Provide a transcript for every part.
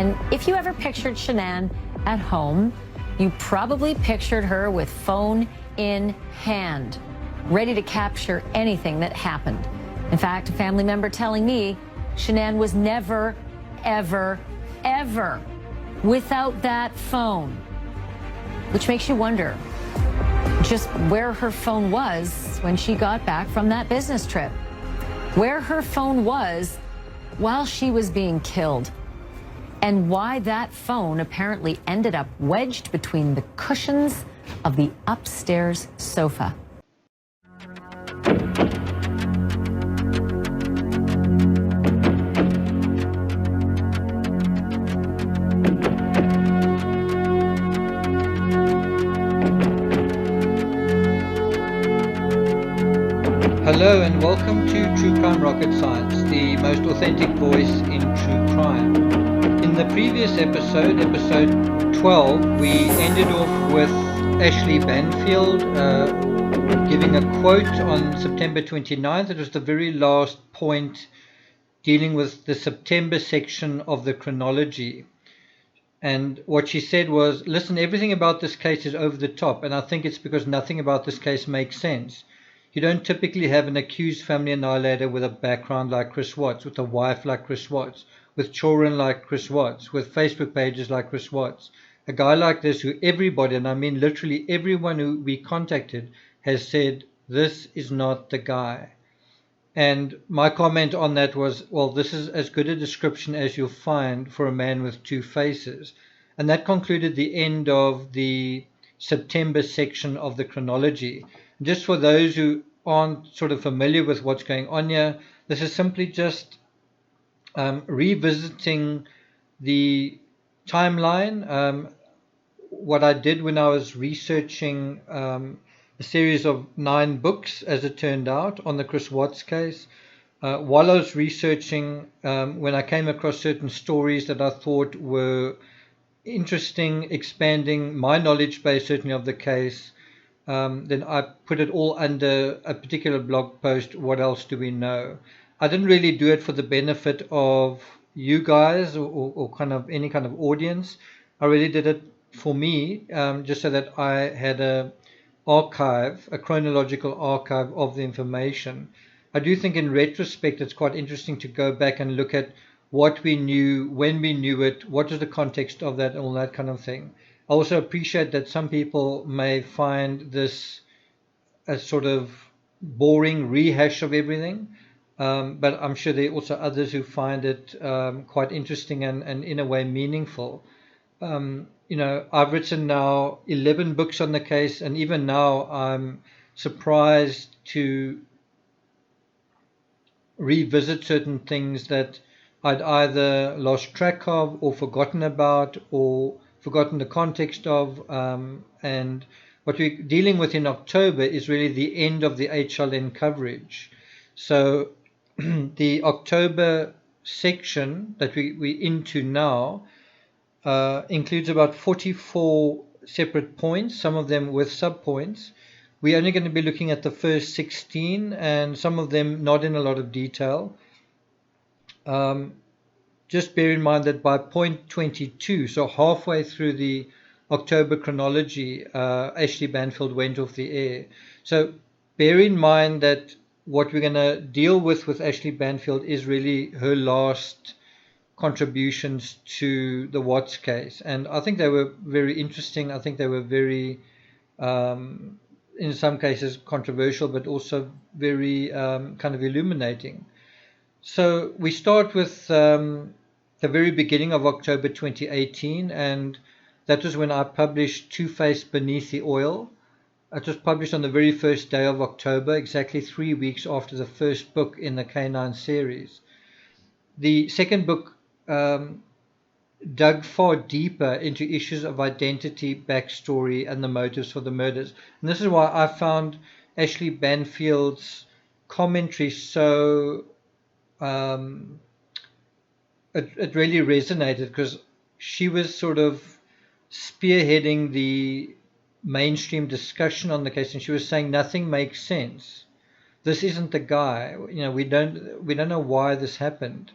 And if you ever pictured Shanann at home, you probably pictured her with phone in hand, ready to capture anything that happened. In fact, a family member telling me Shanann was never, ever, ever without that phone, which makes you wonder just where her phone was when she got back from that business trip, where her phone was while she was being killed, and why that phone apparently ended up wedged between the cushions of the upstairs sofa. Hello and welcome to True Crime Rocket Science, the most authentic voice in true crime. In the previous episode, episode 12, we ended off with Ashleigh Banfield giving a quote on September 29th. It was the very last point dealing with the September section of the chronology. And what she said was, listen, everything about this case is over the top, and I think it's because nothing about this case makes sense. You don't typically have an accused family annihilator with a background like Chris Watts, with a wife like Chris Watts, with children like Chris Watts, with Facebook pages like Chris Watts. A guy like this who everybody, and I mean literally everyone who we contacted, has said, this is not the guy. And my comment on that was, well, this is as good a description as you'll find for a man with two faces. And that concluded the end of the September section of the chronology. Just for those who aren't sort of familiar with what's going on here, this is simply just revisiting the timeline. What I did when I was researching a series of 9 books, as it turned out, on the Chris Watts case. While I was researching, when I came across certain stories that I thought were interesting, expanding my knowledge base, certainly of the case, then I put it all under a particular blog post, What Else Do We Know? I didn't really do it for the benefit of you guys or kind of any kind of audience. I really did it for me, just so that I had a chronological archive of the information. I do think in retrospect it's quite interesting to go back and look at what we knew, when we knew it, what was the context of that, and all that kind of thing. I also appreciate that some people may find this a sort of boring rehash of everything, but I'm sure there are also others who find it quite interesting and in a way meaningful. I've written now 11 books on the case, and even now I'm surprised to revisit certain things that I'd either lost track of or forgotten about or forgotten the context of. And what we're dealing with in October is really the end of the HLN coverage. So the October section that we're into now includes about 44 separate points, some of them with subpoints. We're only going to be looking at the first 16, and some of them not in a lot of detail. Just bear in mind that by point 22, so halfway through the October chronology, Ashleigh Banfield went off the air. So bear in mind that what we're going to deal with Ashleigh Banfield is really her last contributions to the Watts case, and I think they were very interesting. I think they were very, in some cases, controversial, but also very kind of illuminating. So we start with the very beginning of October 2018, and that was when I published Two-Face Beneath the Oil. It was published on the very first day of October, exactly 3 weeks after the first book in the Casein series. The second book dug far deeper into issues of identity, backstory, and the motives for the murders. And this is why I found Ashleigh Banfield's commentary so it really resonated, because she was sort of spearheading the mainstream discussion on the case, and she was saying nothing makes sense. This isn't the guy. We don't know why this happened.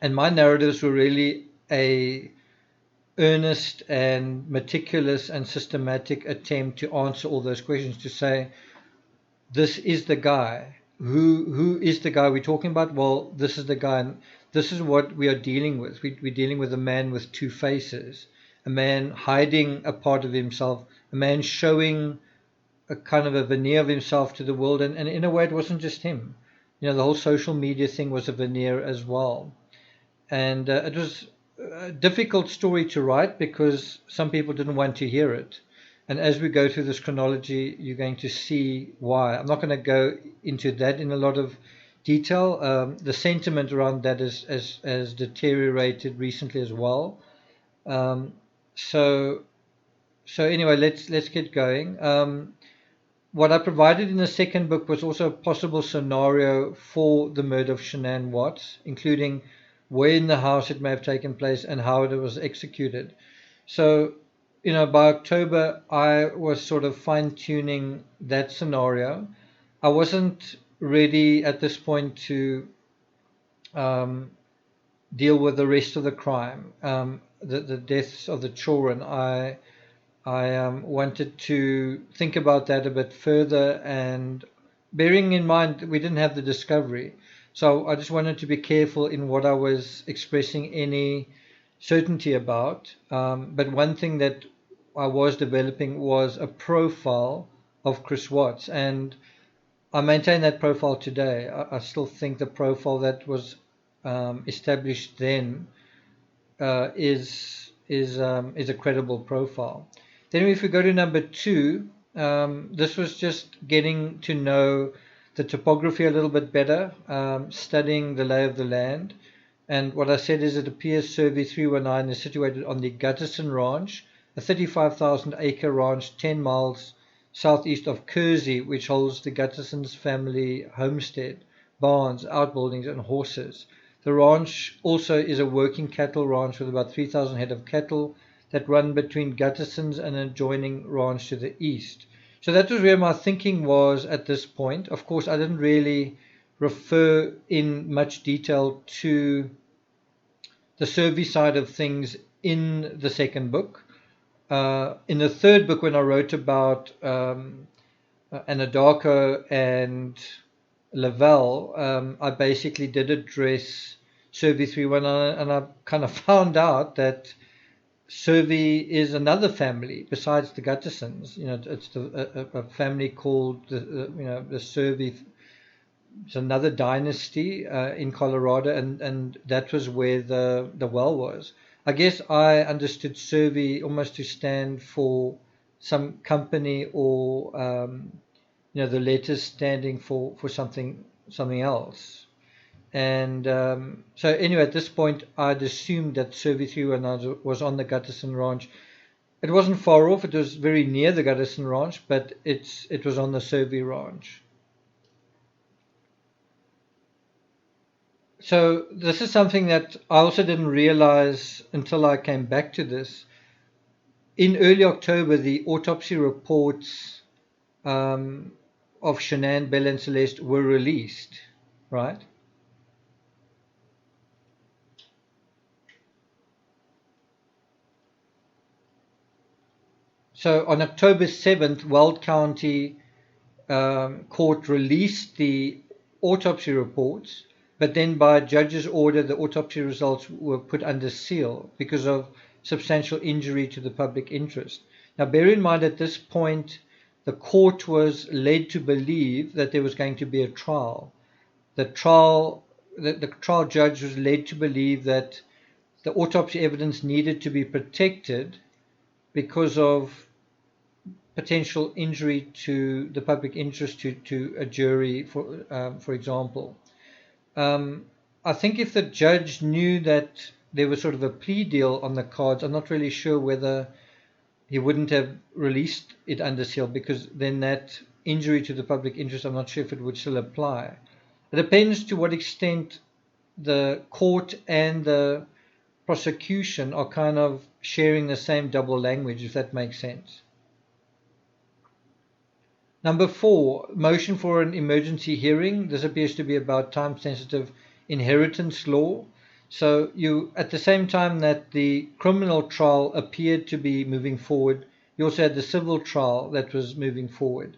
And my narratives were really a earnest and meticulous and systematic attempt to answer all those questions, to say, this is the guy. Who is the guy we're talking about? Well, this is the guy, and this is what we are dealing with. We're dealing with a man with two faces, a man hiding a part of himself, a man showing a kind of a veneer of himself to the world, and in a way it wasn't just him. You know, the whole social media thing was a veneer as well. And it was a difficult story to write because some people didn't want to hear it. And as we go through this chronology, you're going to see why. I'm not going to go into that in a lot of detail. The sentiment around that has deteriorated recently as well. So anyway, let's get going. What I provided in the second book was also a possible scenario for the murder of Shanann Watts, including where in the house it may have taken place and how it was executed. So, you know, by October, I was sort of fine-tuning that scenario. I wasn't ready at this point to deal with the rest of the crime, the deaths of the children. I wanted to think about that a bit further, and bearing in mind we didn't have the discovery. So I just wanted to be careful in what I was expressing any certainty about. But one thing that I was developing was a profile of Chris Watts, and I maintain that profile today. I still think the profile that was established then is a credible profile. Then if we go to number 2, this was just getting to know the topography a little bit better, studying the lay of the land. And what I said is it appears Survey 319 is situated on the Gutterson Ranch, a 35,000 acre ranch 10 miles southeast of Kersey, which holds the Gutterson's family homestead, barns, outbuildings and horses. The ranch also is a working cattle ranch with about 3,000 head of cattle that run between Gutterson's and an adjoining ranch to the east. So that was where my thinking was at this point. Of course, I didn't really refer in much detail to the survey side of things in the second book. In the third book, when I wrote about Anadarko and Lavelle, I basically did address Survey 319, and I kind of found out that Survey is another family besides the Guttersons. You know, it's a family called the Survey. It's another dynasty in Colorado, and that was where the well was. I guess I understood Survey almost to stand for some company, or the letters standing for something else. And so anyway, at this point, I'd assumed that Survey 319 was on the Gutterson Ranch. It wasn't far off. It was very near the Gutterson Ranch, but it was on the Survey Ranch. So this is something that I also didn't realize until I came back to this. In early October, the autopsy reports of Shanann, Bella and Celeste were released, right? So on October 7th, Weld County Court released the autopsy reports, but then by a judge's order, the autopsy results were put under seal because of substantial injury to the public interest. Now, bear in mind at this point, the court was led to believe that there was going to be a trial. The trial judge was led to believe that the autopsy evidence needed to be protected because of potential injury to the public interest to a jury, for example. I think if the judge knew that there was sort of a plea deal on the cards, I'm not really sure whether he wouldn't have released it under seal, because then that injury to the public interest, I'm not sure if it would still apply. It depends to what extent the court and the prosecution are kind of sharing the same double language, if that makes sense. Number 4, motion for an emergency hearing. This appears to be about time-sensitive inheritance law. So you, at the same time that the criminal trial appeared to be moving forward, you also had the civil trial that was moving forward.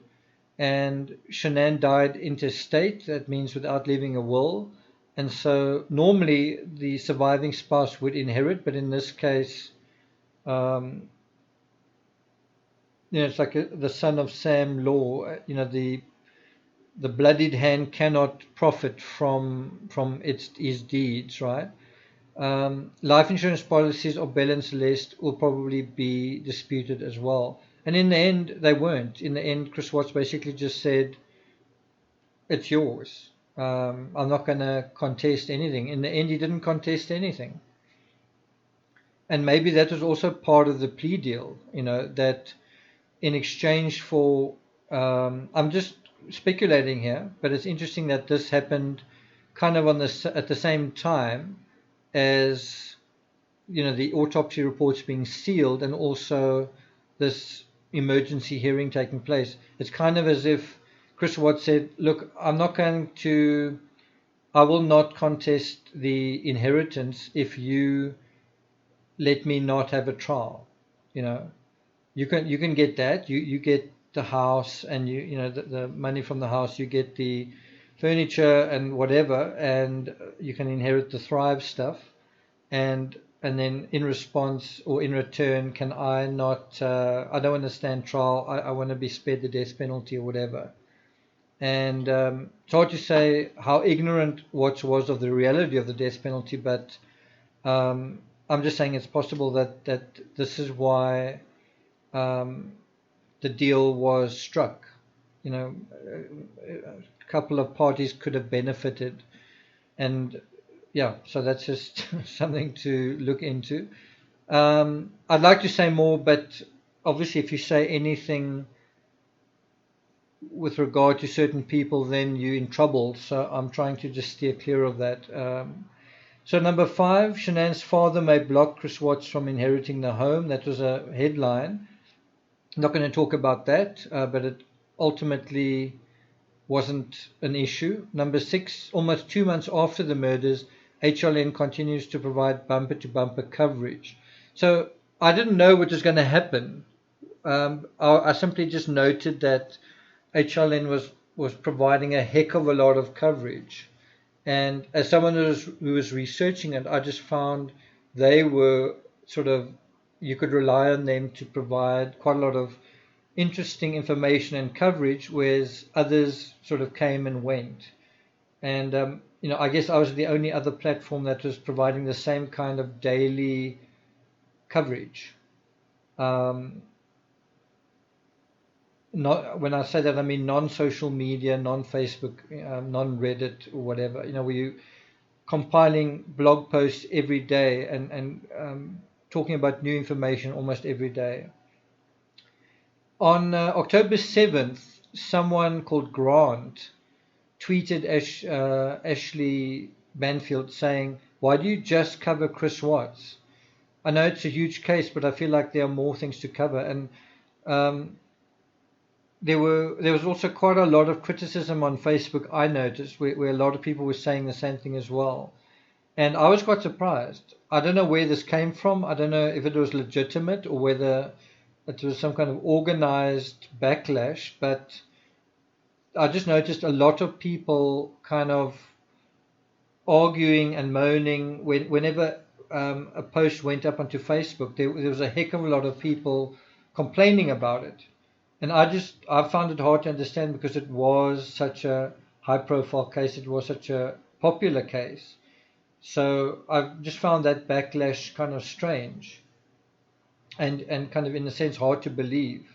And Shanann died intestate, that means without leaving a will. And so normally the surviving spouse would inherit, but in this case, it's like the son of Sam Law. The bloodied hand cannot profit from his deeds, right? Life insurance policies of Bell and Celeste will probably be disputed as well. And in the end, they weren't. In the end, Chris Watts basically just said, it's yours. I'm not going to contest anything. In the end, he didn't contest anything. And maybe that was also part of the plea deal, that in exchange for, I'm just speculating here, but it's interesting that this happened kind of at the same time as, the autopsy reports being sealed and also this emergency hearing taking place. It's kind of as if Chris Watts said, look, I will not contest the inheritance if you let me not have a trial. You can get that. You get the house and the money from the house, you get the furniture and whatever, and you can inherit the Thrive stuff. And then in response or in return, can I not, I don't want to stand trial, I want to be spared the death penalty or whatever. And it's hard to say how ignorant Watts was of the reality of the death penalty, but I'm just saying it's possible that this is why the deal was struck. A couple of parties could have benefited. And yeah, so that's just something to look into. I'd like to say more, but obviously if you say anything with regard to certain people, then you're in trouble. So I'm trying to just steer clear of that. So number 5, Shanann's father may block Chris Watts from inheriting the home. That was a headline. I'm not going to talk about that, but it ultimately wasn't an issue. Number 6, almost 2 months after the murders, HLN continues to provide bumper-to-bumper coverage. So I didn't know what was going to happen. I simply just noted that HLN was providing a heck of a lot of coverage. And as someone who was researching it, I just found they were sort of, you could rely on them to provide quite a lot of interesting information and coverage, whereas others sort of came and went. And, I guess I was the only other platform that was providing the same kind of daily coverage. Not, when I say that, I mean non-social media, non-Facebook, non-Reddit or whatever, where you compiling blog posts every day and talking about new information almost every day. On October 7th, someone called Grant tweeted Ashleigh Banfield saying, "Why do you just cover Chris Watts? I know it's a huge case, but I feel like there are more things to cover." And there was also quite a lot of criticism on Facebook, I noticed, where a lot of people were saying the same thing as well. And I was quite surprised. I don't know where this came from. I don't know if it was legitimate or whether it was some kind of organized backlash, but I just noticed a lot of people kind of arguing and moaning whenever a post went up onto Facebook. There was a heck of a lot of people complaining about it. And I found it hard to understand because it was such a high-profile case. It was such a popular case. So I've just found that backlash kind of strange and kind of, in a sense, hard to believe.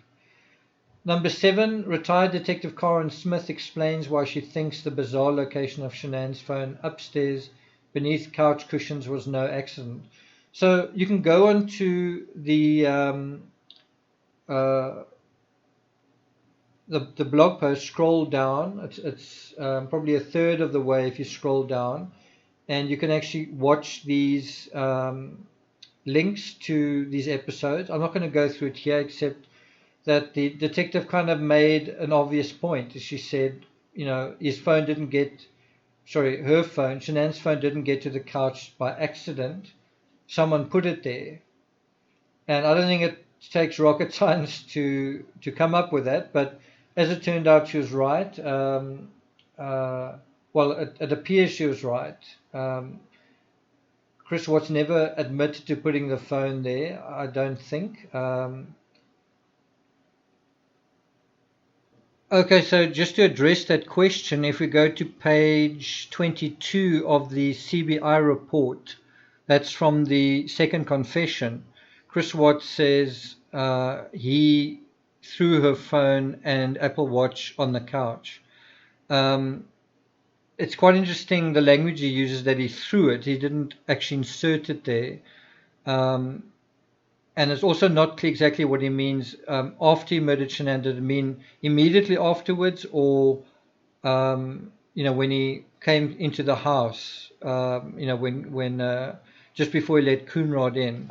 Number 7, retired Detective Karen Smith explains why she thinks the bizarre location of Shanann's phone upstairs beneath couch cushions was no accident. So you can go onto the blog post, scroll down. It's probably a third of the way if you scroll down, and you can actually watch these links to these episodes. I'm not going to go through it here, except that the detective kind of made an obvious point. She said, his phone didn't get her phone, Shanann's phone didn't get to the couch by accident. Someone put it there. And I don't think it takes rocket science to come up with that, but as it turned out, she was right. It appears she was right. Chris Watts never admitted to putting the phone there, I don't think. Okay, so just to address that question, if we go to page 22 of the CBI report, that's from the second confession, Chris Watts says he threw her phone and Apple Watch on the couch. It's quite interesting the language he uses, that he threw it. He didn't actually insert it there. And it's also not clear exactly what he means. After he murdered Shanann, did it mean immediately afterwards, or when he came into the house, when just before he let Coonrod in.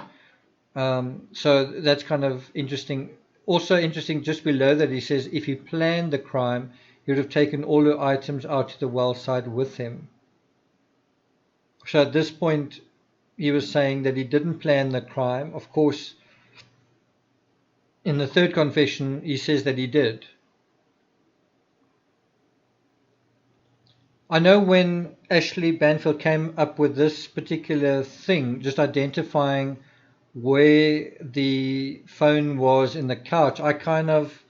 So that's kind of interesting. Also interesting, just below that, he says if he planned the crime, he would have taken all her items out to the well side with him. So at this point, he was saying that he didn't plan the crime. Of course, in the third confession, he says that he did. I know when Ashleigh Banfield came up with this particular thing, just identifying where the phone was in the couch, I kind of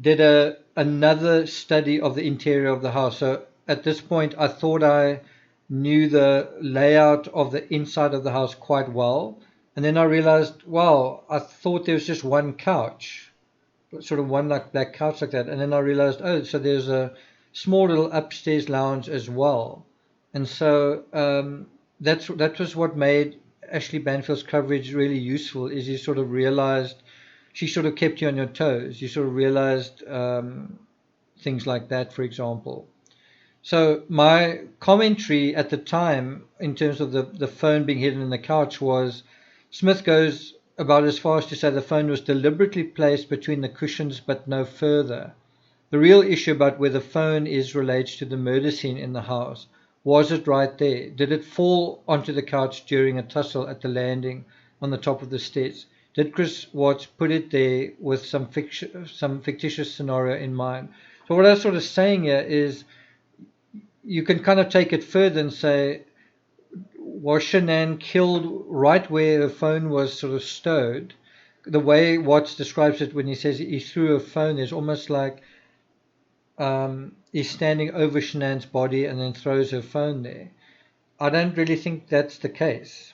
did another study of the interior of the house. So at this point, I thought I knew the layout of the inside of the house quite well. And then I realized, wow, I thought there was just one couch, sort of one like black couch like that. And then I realized, oh, so there's a small little upstairs lounge as well. And so that was what made Ashleigh Banfield's coverage really useful, is you sort of realized, she sort of kept you on your toes. You sort of realized things like that, for example. So my commentary at the time, in terms of the phone being hidden in the couch, was Smith goes about as far as to say the phone was deliberately placed between the cushions, but no further. The real issue about where the phone is relates to the murder scene in the house. Was it right there? Did it fall onto the couch during a tussle at the landing on the top of the stairs? Did Chris Watts put it there with some fictitious scenario in mind? So what I was sort of saying here is, you can kind of take it further and say, was Shanann killed right where her phone was sort of stowed? The way Watts describes it when he says he threw her phone, is almost like he's standing over Shanann's body and then throws her phone there. I don't really think that's the case.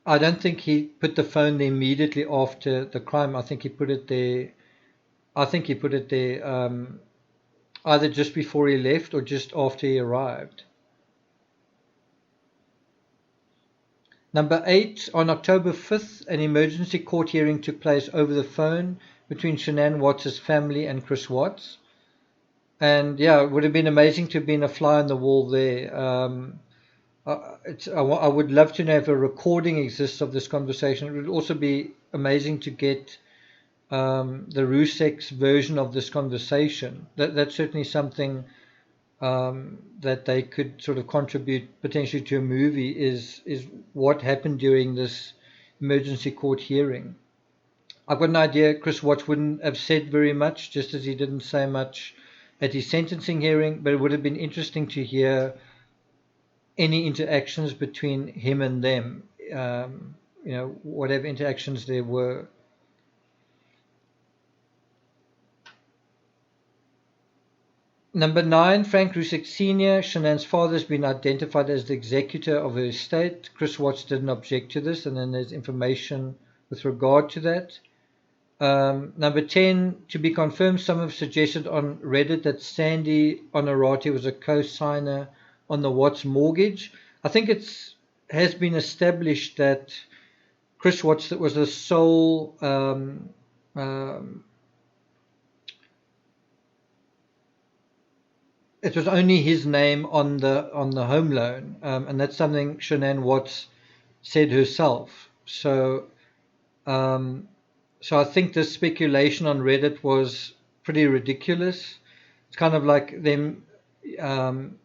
I don't think he put the phone there immediately after the crime. I think he put it there. Either just before he left or just after he arrived. Number 8, on October 5th, an emergency court hearing took place over the phone between Shanann Watts' family and Chris Watts. And yeah, it would have been amazing to have been a fly on the wall there. I would love to know if a recording exists of this conversation. It would also be amazing to get the Russek's version of this conversation. That's certainly something that they could sort of contribute potentially to a movie, is what happened during this emergency court hearing. I've got an idea Chris Watts wouldn't have said very much, just as he didn't say much at his sentencing hearing, but it would have been interesting to hear any interactions between him and them, whatever interactions there were. Number 9, Frank Russek Sr., Shanann's father, has been identified as the executor of her estate. Chris Watts didn't object to this, and then there's information with regard to that. Number 10, to be confirmed, some have suggested on Reddit that Sandy Honorati was a co-signer on the Watts mortgage. I think it has been established that Chris Watts was the sole it was only his name on the home loan, and that's something Shanann Watts said herself. So I think this speculation on Reddit was pretty ridiculous. It's kind of like them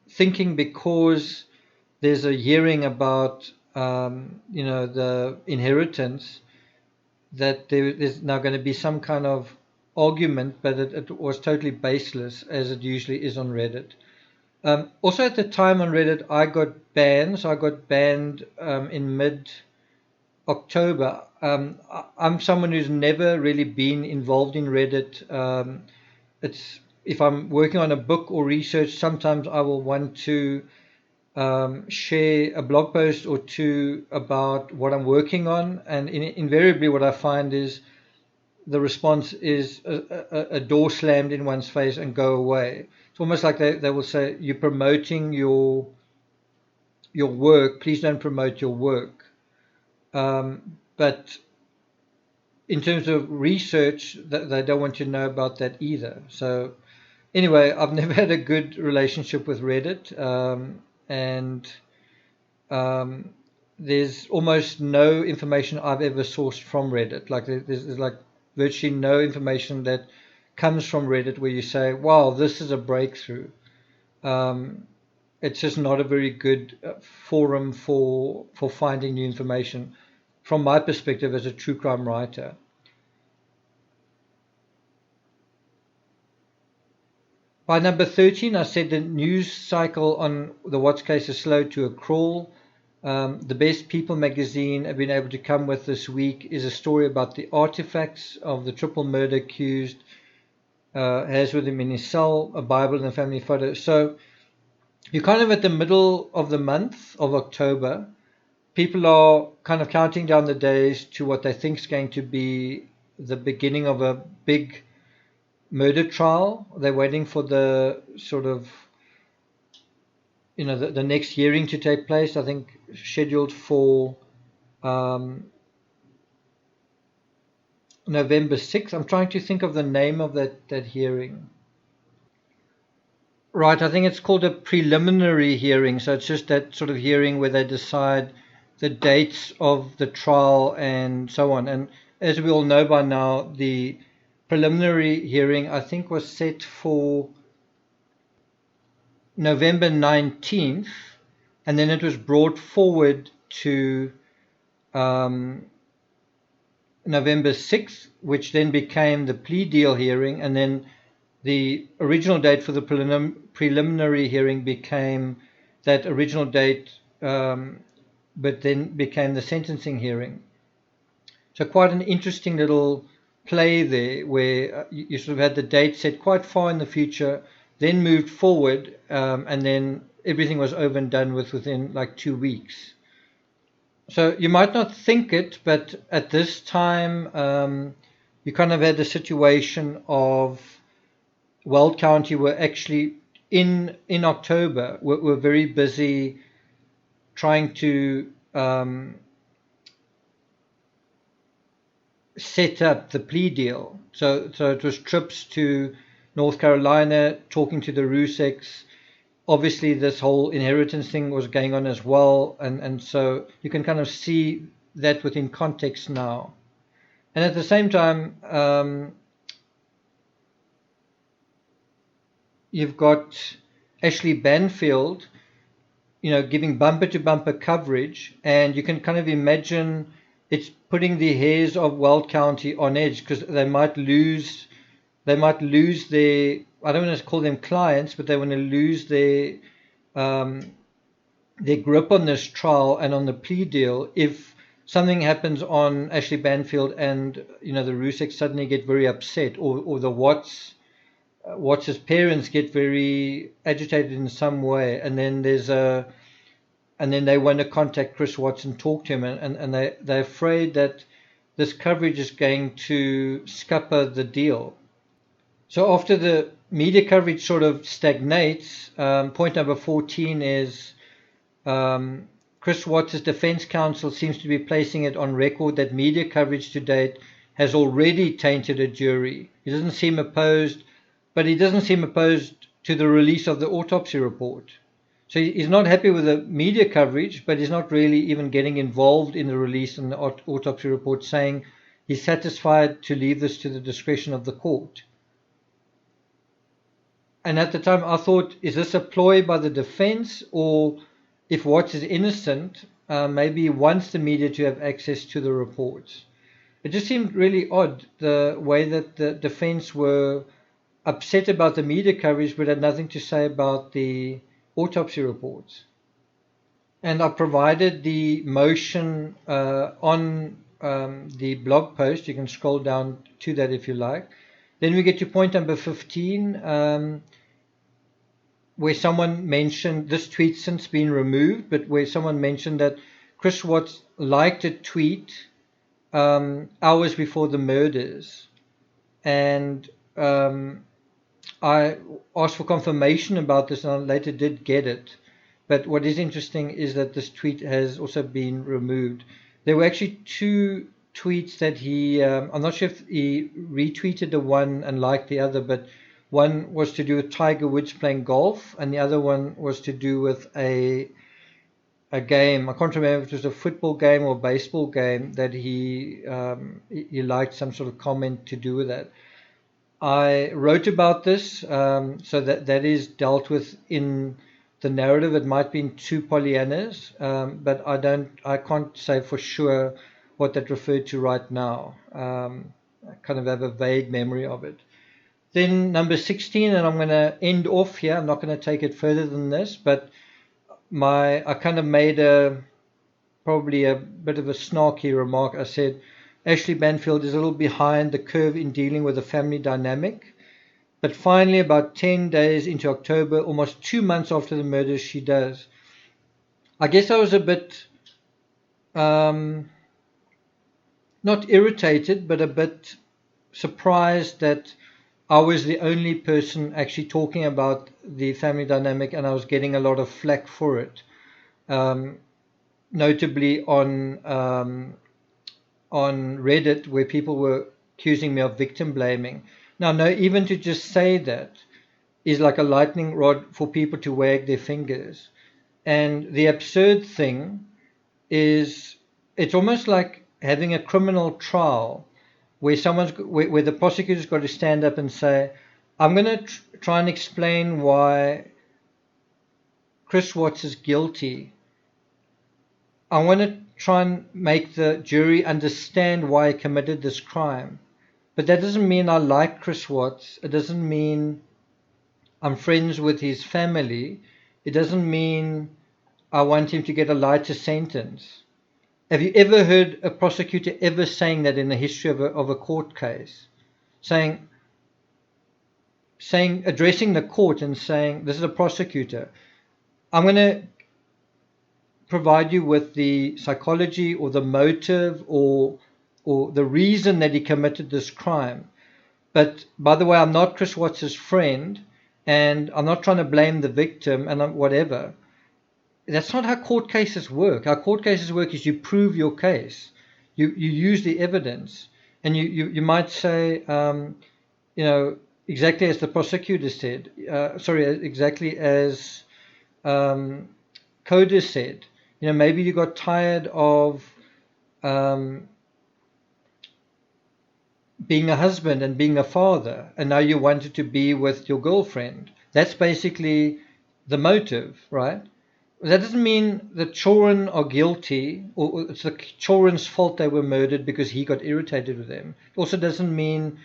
thinking because there's a hearing about the inheritance, that there's now going to be some kind of argument, but it was totally baseless, as it usually is on Reddit. Also at the time on Reddit, I got banned. So I got banned in mid-October. I'm someone who's never really been involved in Reddit. If I'm working on a book or research, sometimes I will want to share a blog post or two about what I'm working on, and invariably what I find is the response is a door slammed in one's face and go away. It's almost like they will say, you're promoting your work, please don't promote your work. But in terms of research, they don't want to know about that either. So anyway, I've never had a good relationship with Reddit, and there's almost no information I've ever sourced from Reddit. Like there's like virtually no information that comes from Reddit where you say, wow, this is a breakthrough. It's just not a very good forum for finding new information from my perspective as a true crime writer. By number 13, I said the news cycle on the Watts case is slowed to a crawl. The best People magazine have been able to come with this week is a story about the artifacts of the triple murder accused has with him in his cell, a Bible and a family photo. So you're kind of at the middle of the month of October. People are kind of counting down the days to what they think is going to be the beginning of a big murder trial. They're waiting for the sort of, the next hearing to take place, I think scheduled for November 6th. I'm trying to think of the name of that hearing. Right, I think it's called a preliminary hearing. So it's just that sort of hearing where they decide the dates of the trial and so on. And as we all know by now, the preliminary hearing, I think, was set for November 19th, and then it was brought forward to November 6th, which then became the plea deal hearing, and then the original date for the preliminary hearing became that original date, but then became the sentencing hearing. So quite an interesting little play there, where you sort of had the date set quite far in the future, then moved forward, and then everything was over and done with within like 2 weeks. So you might not think it, but at this time, you kind of had the situation of Weld County were actually in October were very busy trying to set up the plea deal. So it was trips to North Carolina, talking to the Ruseks. Obviously, this whole inheritance thing was going on as well, and so you can kind of see that within context now. And at the same time, you've got Ashleigh Banfield, giving bumper-to-bumper coverage, and you can kind of imagine it's putting the hairs of Weld County on edge, because they might lose their, I don't want to call them clients, but they want to lose their grip on this trial and on the plea deal if something happens on Ashleigh Banfield and the Ruseks suddenly get very upset, or the Watts' parents get very agitated in some way, and then they want to contact Chris Watts and talk to him, and they're afraid that this coverage is going to scupper the deal. So after the media coverage sort of stagnates, point number 14 is Chris Watts' defense counsel seems to be placing it on record that media coverage to date has already tainted a jury. He doesn't seem opposed, but he doesn't seem opposed to the release of the autopsy report. So he's not happy with the media coverage, but he's not really even getting involved in the release and the autopsy report, saying he's satisfied to leave this to the discretion of the court. And at the time I thought, is this a ploy by the defense, or if Watts is innocent, maybe he wants the media to have access to the reports. It just seemed really odd, the way that the defense were upset about the media coverage but had nothing to say about the autopsy reports. And I provided the motion on the blog post. You can scroll down to that if you like. Then we get to point number 15, where someone mentioned, this tweet's since been removed, but where someone mentioned that Chris Watts liked a tweet hours before the murders. And I asked for confirmation about this, and I later did get it. But what is interesting is that this tweet has also been removed. There were actually two tweets that he, I'm not sure if he retweeted the one and liked the other, but one was to do with Tiger Woods playing golf, and the other one was to do with a game. I can't remember if it was a football game or a baseball game that he liked some sort of comment to do with that. I wrote about this, so that is dealt with in the narrative. It might be in two Pollyannas, but I can't say for sure what that referred to right now. I kind of have a vague memory of it. Then number 16, and I'm going to end off here. I'm not going to take it further than this, but I kind of made probably a bit of a snarky remark. I said, Ashleigh Banfield is a little behind the curve in dealing with the family dynamic. But finally, about 10 days into October, almost 2 months after the murders, she does. I guess I was a bit, not irritated, but a bit surprised that I was the only person actually talking about the family dynamic, and I was getting a lot of flack for it. Notably on Reddit, where people were accusing me of victim blaming. Now, no, even to just say that is like a lightning rod for people to wag their fingers. And the absurd thing is, it's almost like having a criminal trial where where the prosecutor's got to stand up and say, I'm going to try and explain why Chris Watts is guilty. I want to try and make the jury understand why he committed this crime. But that doesn't mean I like Chris Watts. It doesn't mean I'm friends with his family. It doesn't mean I want him to get a lighter sentence. Have you ever heard a prosecutor ever saying that in the history of a court case? Addressing the court and saying, this is a prosecutor, I'm going to provide you with the psychology or the motive or the reason that he committed this crime. But by the way, I'm not Chris Watts' friend, and I'm not trying to blame the victim and whatever. That's not how court cases work. How court cases work is you prove your case. You use the evidence. And you might say, exactly as the prosecutor said, exactly as Coda said, maybe you got tired of being a husband and being a father, and now you wanted to be with your girlfriend. That's basically the motive, right? That doesn't mean the children are guilty, or it's the children's fault they were murdered because he got irritated with them. It also doesn't mean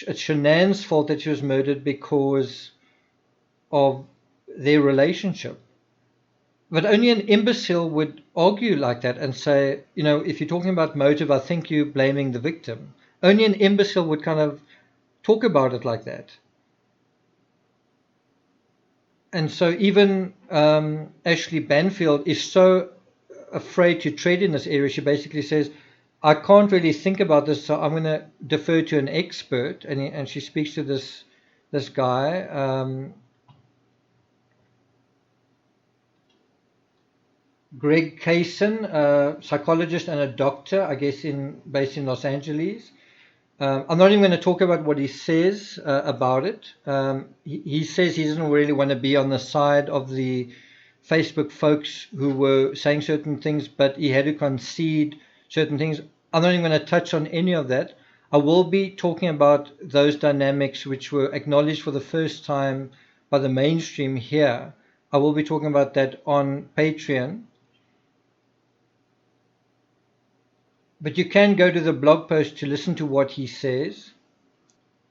it's Shanann's fault that she was murdered because of their relationship. But only an imbecile would argue like that and say, if you're talking about motive, I think you're blaming the victim. Only an imbecile would kind of talk about it like that. And so even Ashleigh Banfield is so afraid to tread in this area. She basically says, I can't really think about this, so I'm going to defer to an expert. And she speaks to this guy, Greg Casein, a psychologist and a doctor, I guess based in Los Angeles. I'm not even going to talk about what he says about it. He says he doesn't really want to be on the side of the Facebook folks who were saying certain things, but he had to concede certain things. I'm not even going to touch on any of that. I will be talking about those dynamics which were acknowledged for the first time by the mainstream here. I will be talking about that on Patreon. But you can go to the blog post to listen to what he says.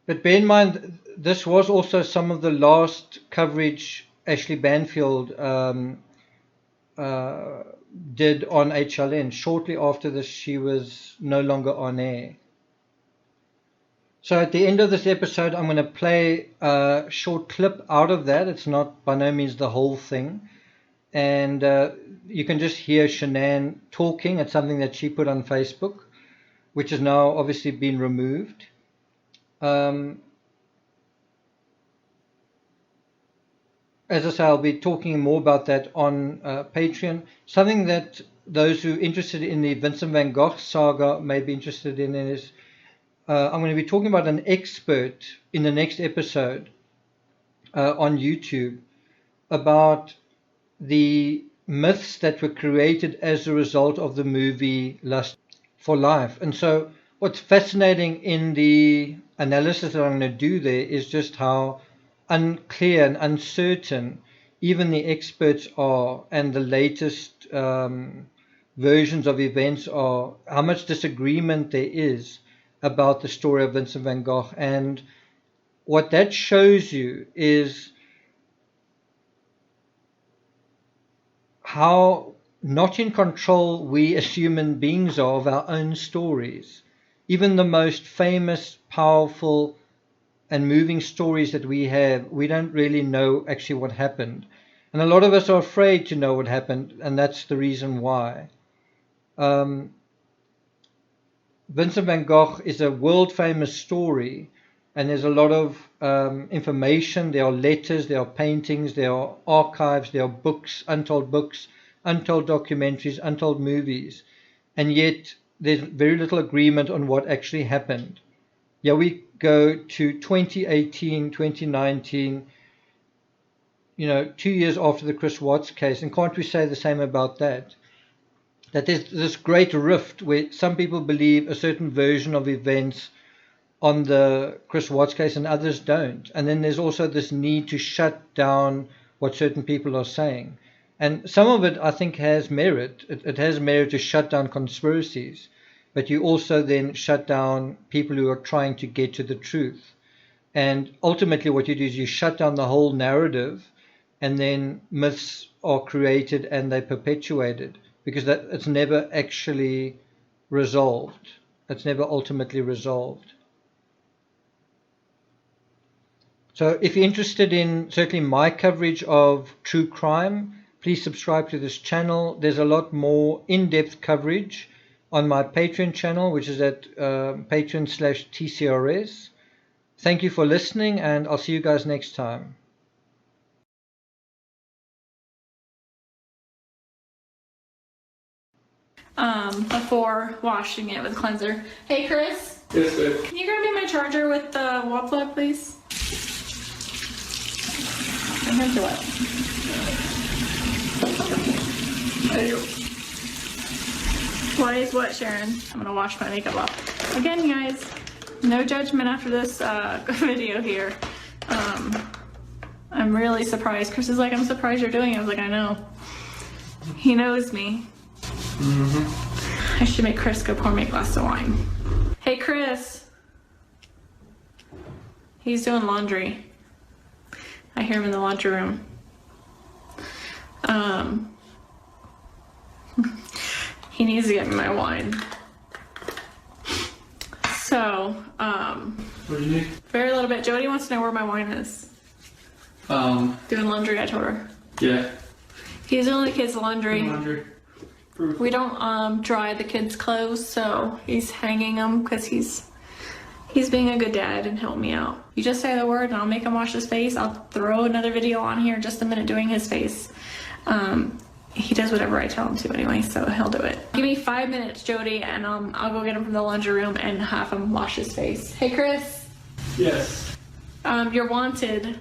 But bear in mind, this was also some of the last coverage Ashleigh Banfield did on HLN. Shortly after this, she was no longer on air. So at the end of this episode, I'm going to play a short clip out of that. It's not by no means the whole thing. And you can just hear Shanann talking. It's something that she put on Facebook, which has now obviously been removed. As I say, I'll be talking more about that on Patreon. Something that those who are interested in the Vincent van Gogh saga may be interested in is I'm going to be talking about an expert in the next episode on YouTube about the myths that were created as a result of the movie Lust for Life. And so what's fascinating in the analysis that I'm going to do there is just how unclear and uncertain even the experts are, and the latest versions of events are, how much disagreement there is about the story of Vincent van Gogh. And what that shows you is how not in control we as human beings are of our own stories. Even the most famous, powerful and moving stories that we have, we don't really know actually what happened. And a lot of us are afraid to know what happened, and that's the reason why. Vincent van Gogh is a world-famous story, and there's a lot of information. There are letters, there are paintings, there are archives, there are books, untold documentaries, untold movies, and yet there's very little agreement on what actually happened. Yeah, we go to 2018, 2019, 2 years after the Chris Watts case, and can't we say the same about that? That there's this great rift where some people believe a certain version of events on the Chris Watts case and others don't. And then there's also this need to shut down what certain people are saying. And some of it, I think, has merit. It has merit to shut down conspiracies. But you also then shut down people who are trying to get to the truth. And ultimately what you do is you shut down the whole narrative, and then myths are created and they're perpetuated, because that it's never actually resolved. It's never ultimately resolved. So if you're interested in certainly my coverage of true crime, please subscribe to this channel. There's a lot more in-depth coverage on my Patreon channel, which is at patreon.com/TCRS. Thank you for listening, and I'll see you guys next time. Before washing it with cleanser. Hey, Chris? Yes, sir. Can you grab me my charger with the wall plug, please? My hands are wet. What is what, Sharon? I'm gonna wash my makeup off. Again, guys, no judgment after this video here. I'm really surprised. Chris is like, I'm surprised you're doing it. I was like, I know. He knows me. I should make Chris go pour me a glass of wine. Hey, Chris. He's doing laundry. I hear him in the laundry room. He needs to get me my wine. So, What do you need? very little bit. Jody wants to know where my wine is. Doing laundry, I told her. Yeah. He's doing the kids' laundry. Laundry. We don't dry the kids' clothes, so he's hanging them because he's being a good dad and helping me out. You just say the word and I'll make him wash his face. I'll throw another video on here in just a minute doing his face. He does whatever I tell him to anyway, so he'll do it. Give me 5 minutes, Jody, and I'll go get him from the laundry room and have him wash his face. Hey, Chris. Yes. You're wanted.